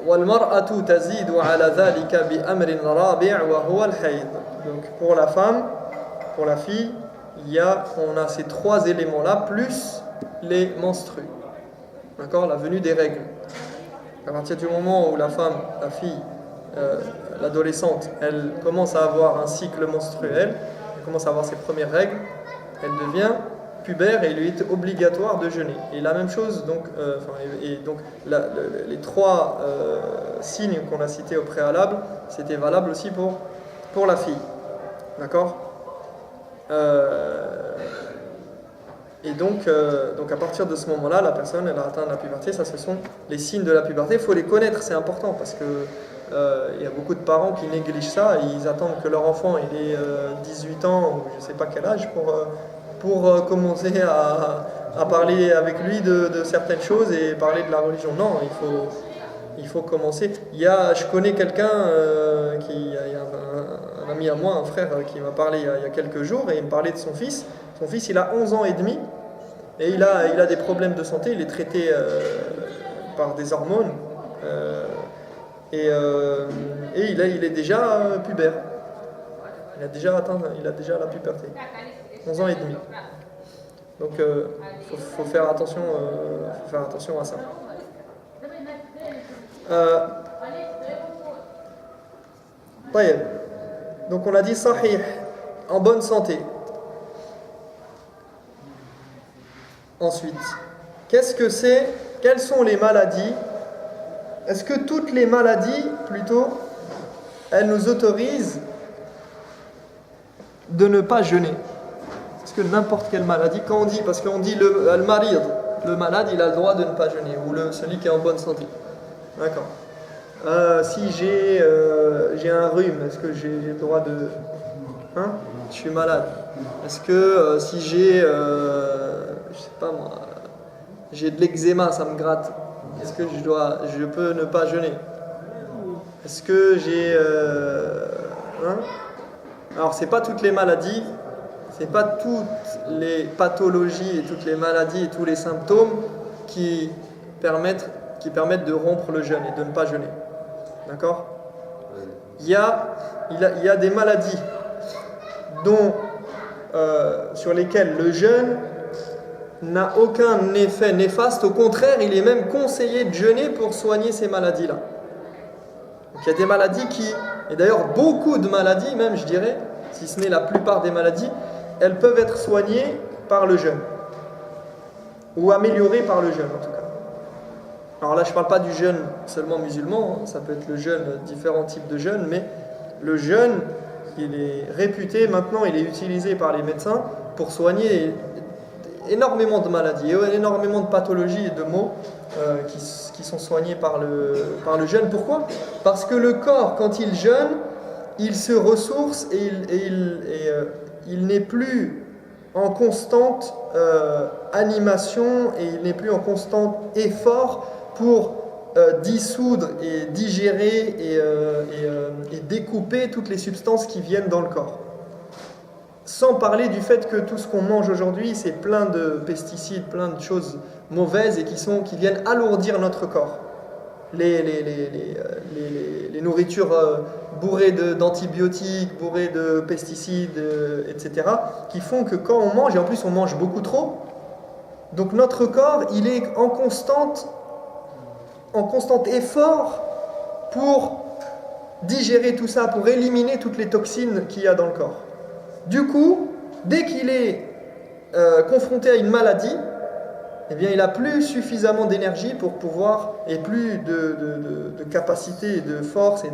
والمرأة تزيد على ذلك بأمر رابع وهو الحيض. Donc pour la femme, pour la fille, on a ces trois éléments-là plus les menstrues. D'accord, la venue des règles. À partir du moment où la femme, la fille, l'adolescente, elle commence à avoir un cycle menstruel, elle commence à avoir ses premières règles, elle devient pubère et il lui est obligatoire de jeûner. Et la même chose, donc, les trois signes qu'on a cités au préalable, c'était valable aussi pour la fille. D'accord ? Et donc à partir de ce moment-là, la personne, elle a atteint la puberté. Ça, ce sont les signes de la puberté. Il faut les connaître, c'est important, parce que il y a beaucoup de parents qui négligent ça. Et ils attendent que leur enfant ait 18 ans ou je ne sais pas quel âge pour commencer à parler avec lui de certaines choses et parler de la religion. Non, il faut commencer. Je connais quelqu'un il y a un ami à moi, un frère qui m'a parlé il y a quelques jours, et il me parlait de son fils. Son fils, il a 11 ans et demi et il a des problèmes de santé. Il est traité par des hormones et il est déjà pubère. Il a déjà la puberté. 11 ans et demi. Donc faut faire attention à ça. Donc on a dit sahih, en bonne santé. Ensuite, quelles sont les maladies? Est-ce que toutes les maladies, plutôt, elles nous autorisent de ne pas jeûner? Est-ce que n'importe quelle maladie, parce qu'on dit al-marid, le malade, il a le droit de ne pas jeûner, ou celui qui est en bonne santé. D'accord. Si j'ai un rhume, est-ce que j'ai le droit de... Je suis malade. Est-ce que si j'ai... je sais pas moi... J'ai de l'eczéma, ça me gratte. Est-ce que je peux ne pas jeûner? Est-ce que j'ai... Alors, c'est pas toutes les maladies, c'est pas toutes les pathologies et toutes les maladies et tous les symptômes qui permettent de rompre le jeûne et de ne pas jeûner. D'accord? Il y a des maladies sur lesquelles le jeûne n'a aucun effet néfaste. Au contraire, il est même conseillé de jeûner pour soigner ces maladies-là. Donc, il y a des maladies et d'ailleurs beaucoup de maladies même, je dirais, si ce n'est la plupart des maladies, elles peuvent être soignées par le jeûne. Ou améliorées par le jeûne en tout cas. Alors là, je ne parle pas du jeûne seulement musulman, ça peut être le jeûne, différents types de jeûne, mais le jeûne, il est réputé, maintenant il est utilisé par les médecins pour soigner énormément de maladies, énormément de pathologies et de maux qui sont soignés par le jeûne. Pourquoi? Parce que le corps, quand il jeûne, il se ressource et il n'est plus en constante animation et il n'est plus en constant effort pour dissoudre et digérer et découper toutes les substances qui viennent dans le corps. Sans parler du fait que tout ce qu'on mange aujourd'hui, c'est plein de pesticides, plein de choses mauvaises et qui viennent alourdir notre corps. Les nourritures bourrées d'antibiotiques, bourrées de pesticides, etc., qui font que quand on mange, et en plus on mange beaucoup trop, donc notre corps, il est en constant effort pour digérer tout ça, pour éliminer toutes les toxines qu'il y a dans le corps. Du coup, dès qu'il est confronté à une maladie, eh bien, il n'a plus suffisamment d'énergie pour pouvoir, et plus de capacité, et de force, et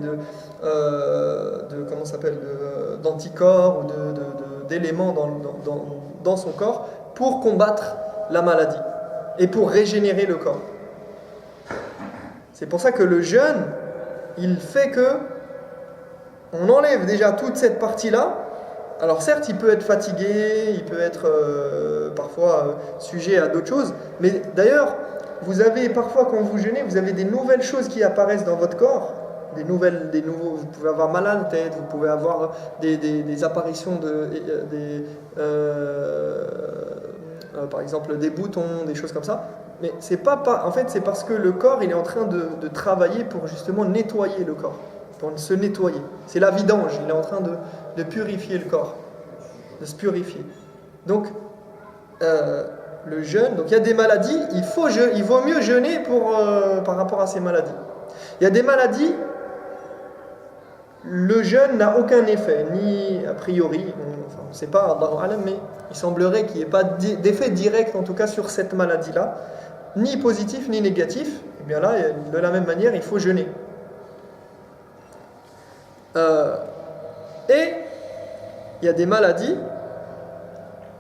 d'anticorps ou d'éléments dans son corps pour combattre la maladie et pour régénérer le corps. C'est pour ça que le jeûne, il fait que on enlève déjà toute cette partie-là. Alors certes, il peut être fatigué, il peut être parfois sujet à d'autres choses, mais d'ailleurs, vous avez parfois, quand vous jeûnez, vous avez des nouvelles choses qui apparaissent dans votre corps. Vous pouvez avoir mal à la tête, vous pouvez avoir des apparitions par exemple des boutons, des choses comme ça. Mais en fait, c'est parce que le corps, il est en train de travailler pour justement nettoyer le corps, pour se nettoyer. C'est la vidange, il est en train de purifier le corps, de se purifier. Donc, le jeûne, donc il y a des maladies, il vaut mieux jeûner par rapport à ces maladies. Il y a des maladies, le jeûne n'a aucun effet, ni a priori, on ne sait pas, Allahu Alam, mais il semblerait qu'il n'y ait pas d'effet direct, en tout cas sur cette maladie-là, ni positif ni négatif. Et bien là, de la même manière, il faut jeûner. Et il y a des maladies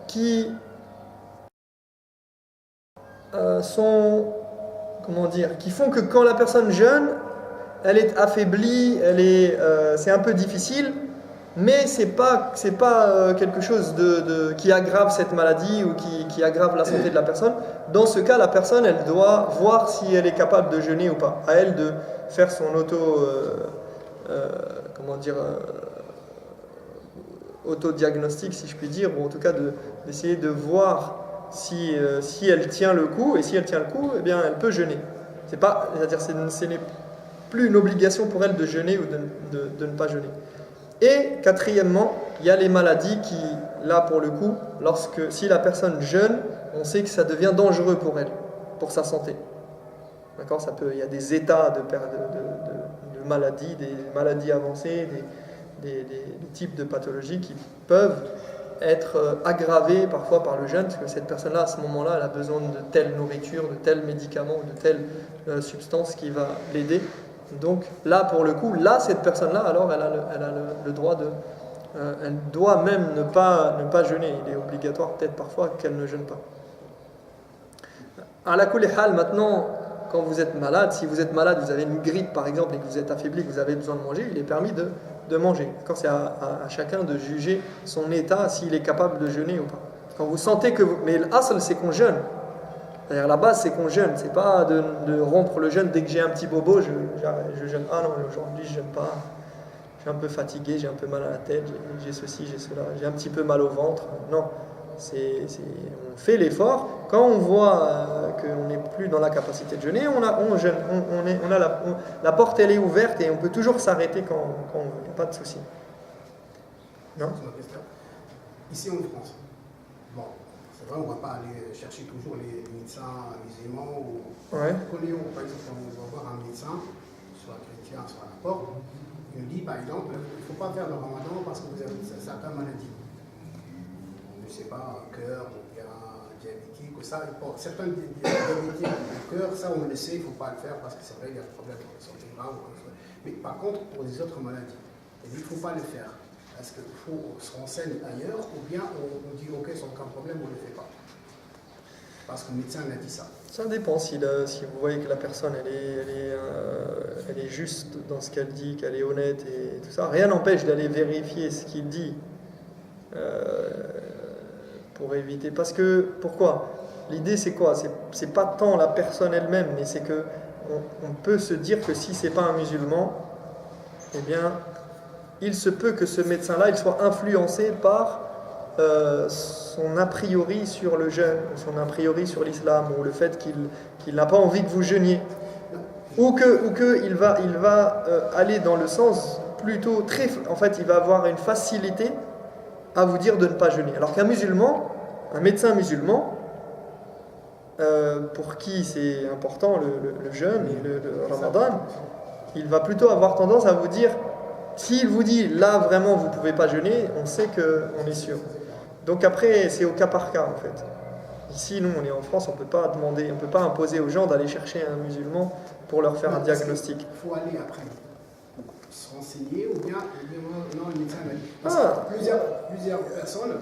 qui qui font que quand la personne jeûne, elle est affaiblie, c'est un peu difficile, mais c'est pas quelque chose qui aggrave cette maladie ou qui aggrave la santé de la personne. Dans ce cas, la personne, elle doit voir si elle est capable de jeûner ou pas. À elle de faire son autodiagnostic, si je puis dire, ou en tout cas d'essayer de voir si elle tient le coup, et si elle tient le coup, eh bien elle peut jeûner. Ce n'est plus une obligation pour elle de jeûner ou de ne pas jeûner. Et quatrièmement, il y a les maladies qui, là pour le coup, si la personne jeûne, on sait que ça devient dangereux pour elle, pour sa santé. D'accord, il y a des états de maladies, des maladies avancées, des types de pathologies qui peuvent être aggravées parfois par le jeûne, parce que cette personne-là, à ce moment-là, elle a besoin de telle nourriture, de tel médicament, de telle substance qui va l'aider. Donc là, pour le coup, cette personne-là, alors, elle a le droit elle doit même ne pas jeûner. Il est obligatoire peut-être parfois qu'elle ne jeûne pas. À la kulli hal, maintenant, quand vous êtes malade, si vous êtes malade, vous avez une grippe par exemple, et que vous êtes affaibli, que vous avez besoin de manger, il est permis de manger. C'est à chacun de juger son état, s'il est capable de jeûner ou pas. Quand vous sentez mais l'asl, c'est qu'on jeûne. C'est-à-dire, la base, c'est qu'on jeûne. C'est pas de rompre le jeûne dès que j'ai un petit bobo, je jeûne. Ah non, aujourd'hui, je jeûne pas. Je suis un peu fatigué, j'ai un peu mal à la tête, j'ai ceci, j'ai cela, j'ai un petit peu mal au ventre. Non. On fait l'effort. Quand on voit qu'on n'est plus dans la capacité de jeûner, on jeûne. La porte, elle est ouverte et on peut toujours s'arrêter quand on veut. Il n'y a pas de souci. Non ? Ici en France, bon, c'est vrai, on ne va pas aller chercher toujours les médecins musulmans ou colléons. Par exemple, on va voir un médecin, soit chrétien, soit n'importe, il nous dit par exemple, il ne faut pas faire le ramadan parce que vous avez certaines maladies. Je ne sais pas, un cœur ou bien un diabétique ou ça. Pour certains diabétiques du cœur, ça on le sait, il ne faut pas le faire parce que c'est vrai, il y a des problèmes de santé grave. Mais par contre, pour les autres maladies, il dit qu'il ne faut pas le faire. Est-ce qu'il faut se renseigner ailleurs ou bien on dit ok, sans aucun problème, on ne le fait pas? Parce que le médecin a dit ça. Ça dépend si vous voyez que la personne elle est juste dans ce qu'elle dit, qu'elle est honnête et tout ça. Rien n'empêche d'aller vérifier ce qu'il dit pour éviter. Pourquoi? L'idée c'est quoi? C'est pas tant la personne elle-même, mais c'est que on peut se dire que si c'est pas un musulman, eh bien il se peut que ce médecin-là il soit influencé par son a priori sur le jeûne, son a priori sur l'islam, ou le fait qu'il n'a pas envie que vous jeûniez, ou qu'il va aller dans le sens plutôt en fait il va avoir une facilité à vous dire de ne pas jeûner. Alors qu'un musulman, un médecin musulman, pour qui c'est important le jeûne et le ramadan, il va plutôt avoir tendance à vous dire, s'il vous dit là vraiment vous ne pouvez pas jeûner, on sait qu'on est sûr. Donc après c'est au cas par cas en fait. Ici nous on est en France, on ne peut pas imposer aux gens d'aller chercher un musulman pour leur faire un diagnostic. Il faut aller après se renseigner ou bien non, le médecin m'a dit. Parce que plusieurs personnes,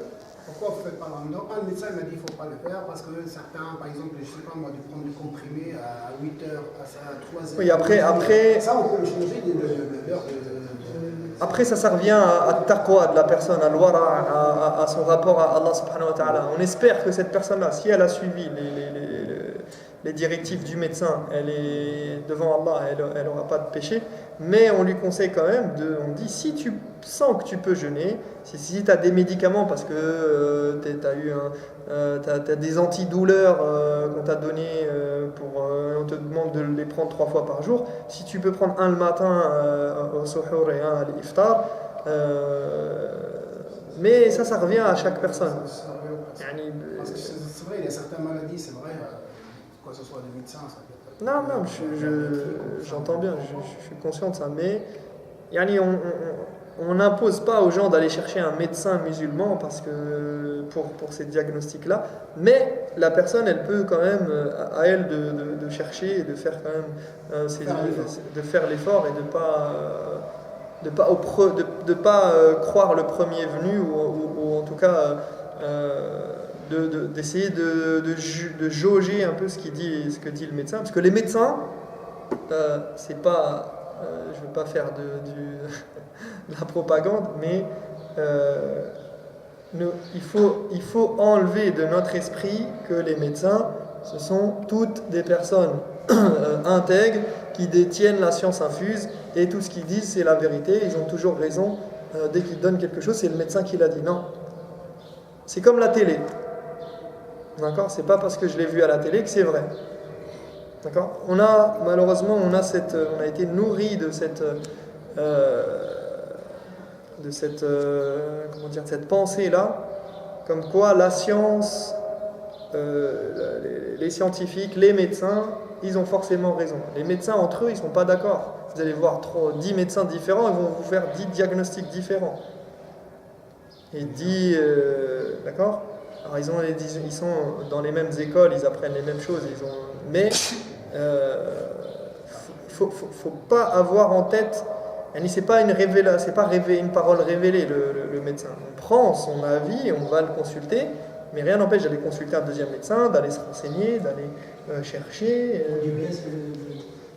pourquoi vous ne faites pas le ramadan? Le médecin m'a dit qu'il ne faut pas le faire parce que certains, par exemple, je ne sais pas moi, de prendre le comprimé à 8h, à 3h. Oui, après ça on peut le changer de l'heure de. Après, ça revient à taqwa de la personne, à l'wara, à son rapport à Allah subhanahu wa ta'ala. On espère que cette personne-là, si elle a suivi les directives du médecin, elle est devant Allah, elle n'aura pas de péché, mais on lui conseille quand même, on dit si tu sens que tu peux jeûner, si tu as des médicaments parce que t'as des antidouleurs qu'on t'a donné, on te demande de les prendre 3 fois par jour, si tu peux prendre un le matin au suhour et un à l'iftar, mais ça revient à chaque personne. Parce que c'est vrai, il y a certaines maladies, c'est vrai, que ce soit des médecins, ça peut être. Non, j'entends bien, je suis conscient de ça, mais on n'impose pas aux gens d'aller chercher un médecin musulman parce que pour ces diagnostics-là, mais la personne, elle peut quand même, à elle, de chercher et de faire quand même, de faire l'effort et de pas croire le premier venu ou en tout cas d'essayer de jauger un peu ce que dit le médecin, parce que les médecins c'est pas je veux pas faire de la propagande, mais il faut enlever de notre esprit que les médecins ce sont toutes des personnes intègres qui détiennent la science infuse et tout ce qu'ils disent c'est la vérité, ils ont toujours raison, dès qu'ils donnent quelque chose c'est le médecin qui l'a dit. Non, c'est comme la télé, d'accord, c'est pas parce que je l'ai vu à la télé que c'est vrai, d'accord. Malheureusement on a été nourri de cette cette pensée là, comme quoi la science, les scientifiques, les médecins, ils ont forcément raison. Les médecins entre eux, ils sont pas d'accord. Vous allez voir 10 médecins différents, ils vont vous faire 10 diagnostics différents. Et 10, d'accord. Alors ils sont dans les mêmes écoles, ils apprennent les mêmes choses, mais faut pas avoir en tête. C'est pas une parole révélée le médecin. On prend son avis et on va le consulter, mais rien n'empêche d'aller consulter un deuxième médecin, d'aller se renseigner, d'aller chercher.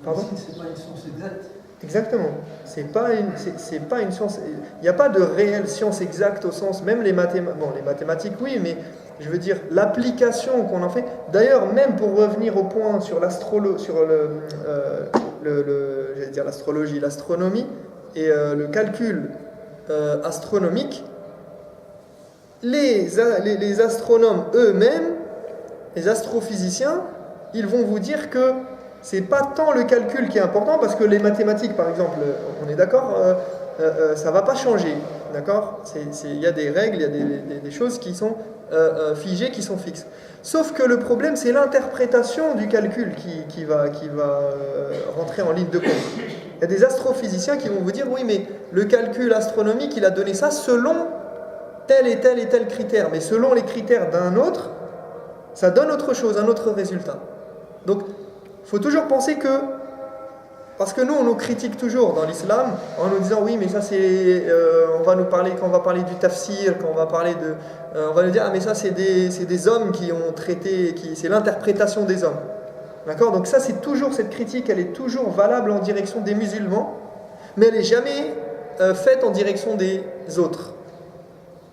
Pardon ? C'est pas une science exacte. Exactement. C'est pas une science. Il n'y a pas de réelle science exacte au sens, même les mathématiques, oui, mais je veux dire l'application qu'on en fait. D'ailleurs, même pour revenir au point sur l'astrologie, l'astronomie et le calcul astronomique, les astronomes eux-mêmes, les astrophysiciens, ils vont vous dire que c'est pas tant le calcul qui est important, parce que les mathématiques, par exemple, on est d'accord, ça va pas changer, d'accord. Il y a des règles, il y a des choses qui sont figées, qui sont fixes. Sauf que le problème, c'est l'interprétation du calcul qui va rentrer en ligne de compte. Il y a des astrophysiciens qui vont vous dire, oui, mais le calcul astronomique, il a donné ça selon tel et tel et tel critère, mais selon les critères d'un autre, ça donne autre chose, un autre résultat. Donc, il faut toujours penser que, parce que nous, on nous critique toujours dans l'islam, en nous disant, oui, mais ça c'est, quand on va parler du tafsir, quand on va parler on va nous dire, ah mais ça c'est des hommes qui ont traité, c'est l'interprétation des hommes. D'accord ? Donc ça, c'est toujours, cette critique, elle est toujours valable en direction des musulmans, mais elle n'est jamais faite en direction des autres.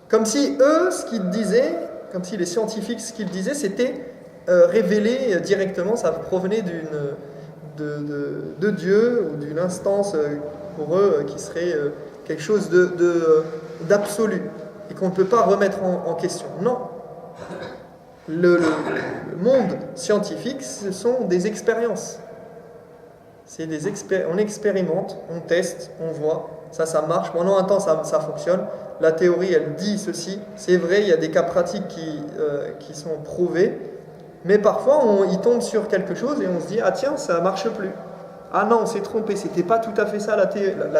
Comme si eux, ce qu'ils disaient, comme si les scientifiques, ce qu'ils disaient, c'était révélé directement, ça provenait de Dieu ou d'une instance pour eux qui serait quelque chose d'absolu et qu'on ne peut pas remettre en question. Non. Le monde scientifique, ce sont des expériences. On expérimente, on teste, on voit, ça marche, pendant un temps ça fonctionne, la théorie elle dit ceci, c'est vrai, il y a des cas pratiques qui sont prouvés, mais parfois il tombe sur quelque chose et on se dit, ah tiens, ça marche plus. Ah non, on s'est trompé, c'était pas tout à fait ça, la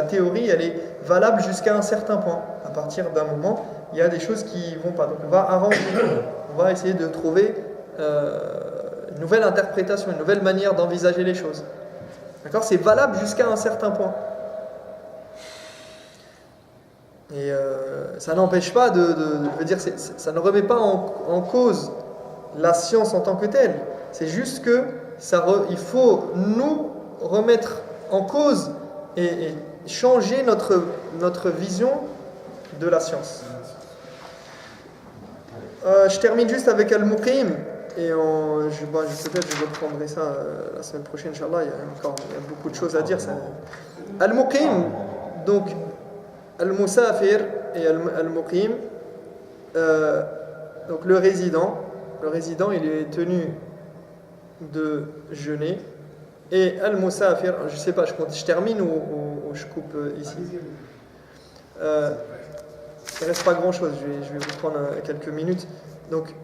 théorie elle est valable jusqu'à un certain point. À partir d'un moment, il y a des choses qui vont pas. Donc on va arranger, on va essayer de trouver une nouvelle interprétation, une nouvelle manière d'envisager les choses. D'accord ? C'est valable jusqu'à un certain point. Et ça n'empêche pas je veux dire, ça ne remet pas en cause la science en tant que telle. C'est juste que il faut nous remettre en cause et changer notre vision de la science. Je termine juste avec Al-Muqim. Peut-être je reprendrai ça la semaine prochaine, Inch'Allah. Il y a beaucoup de choses à dire. Al-Muqim, donc Al-Musafir et Al-Muqim, donc le résident, il est tenu de jeûner. Et Al-Musafir, je sais pas, je termine ou je coupe ici. Il ne reste pas grand chose, je vais vous prendre quelques minutes. Donc,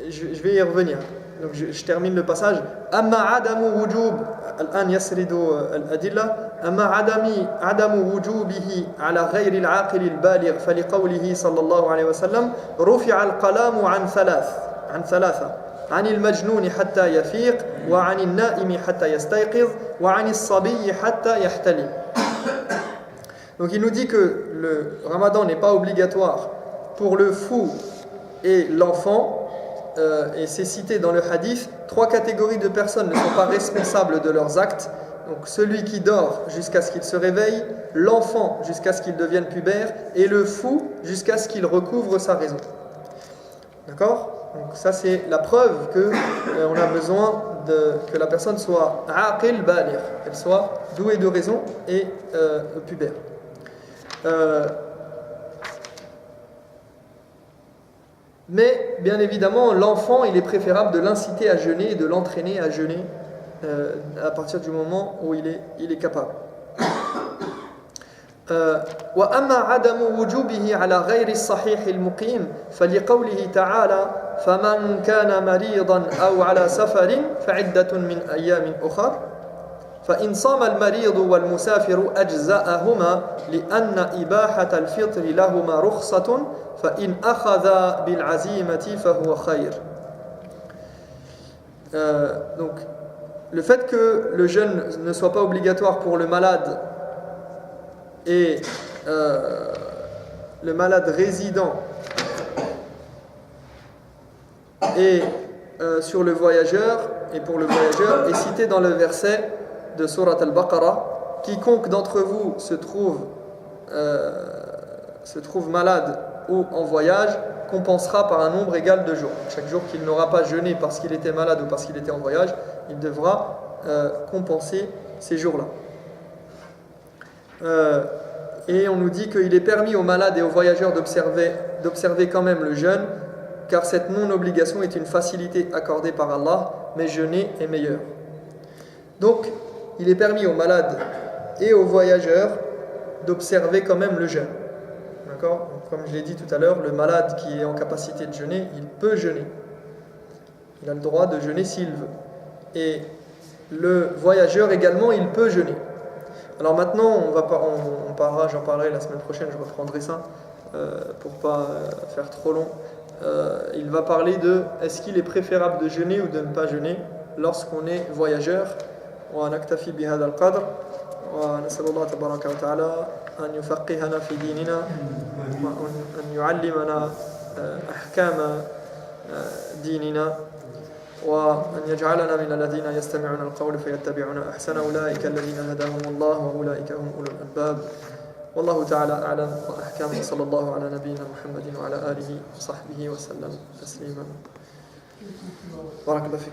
je vais y revenir. Donc, je termine le passage. Amma adamu wujub, al-an yasridu al-adilla, amma adamu wujubihi ala ghayri al-aqil al-baligh, faliqawlihi sallallahu alayhi wa sallam, rufi'a al-qalamu an thalatha. عن المجنون حتى يفيق وعن النائم حتى يستيقظ وعن الصبي حتى يحتلم. Donc il nous dit que le ramadan n'est pas obligatoire pour le fou et l'enfant, et c'est cité dans le hadith, 3 catégories de personnes ne sont pas responsables de leurs actes. Donc celui qui dort jusqu'à ce qu'il se réveille, l'enfant jusqu'à ce qu'il devienne pubère, et le fou jusqu'à ce qu'il recouvre sa raison. D'accord ? Donc ça c'est la preuve que on a besoin que la personne soit aqil baligh, qu'elle soit douée de raison et pubère. Mais bien évidemment l'enfant il est préférable de l'inciter à jeûner et de l'entraîner à jeûner à partir du moment où il est capable. وأما عدم وجوبه على غير الصحيح المقيم فلقوله تعالى فمن كان مريضا أو على سفر فعدة من أيام أخر فإن صام المريض والمسافر أجزأهما لأن إباحة الفطر لهما رخصة فإن أخذ بالعزيمة فهو خير. Donc le fait que le jeûne ne soit pas obligatoire pour le malade et le malade résident et sur le voyageur et pour le voyageur est cité dans le verset de Surat Al-Baqarah. Quiconque d'entre vous se trouve malade ou en voyage compensera par un nombre égal de jours. Chaque jour qu'il n'aura pas jeûné parce qu'il était malade ou parce qu'il était en voyage, il devra compenser ces jours-là. Et on nous dit qu'il est permis aux malades et aux voyageurs d'observer quand même le jeûne, car cette non-obligation est une facilité accordée par Allah, mais jeûner est meilleur. Donc, il est permis aux malades et aux voyageurs d'observer quand même le jeûne. D'accord ? Donc, comme je l'ai dit tout à l'heure, le malade qui est en capacité de jeûner, il peut jeûner. Il a le droit de jeûner s'il veut. Et le voyageur également, il peut jeûner. Alors maintenant, j'en parlerai la semaine prochaine, je reprendrai ça pour pas faire trop long. Il va parler de est-ce qu'il est préférable de jeûner ou de ne pas jeûner lorsqu'on est voyageur. ونكتفي بهذا القدر ونسأل الله تبارك وتعالى أن يفقهنا في ديننا وأن يعلمنا أحكام ديننا وأن يجعلنا من الذين يستمعون القول فيتبعون أحسن أولئك الذين هداهم الله وأولئك هم أولو الألباب والله تعالى أعلم وأحكم صلى الله على نبينا محمد وعلى آله وصحبه وسلم تسليما بارك الله فيك.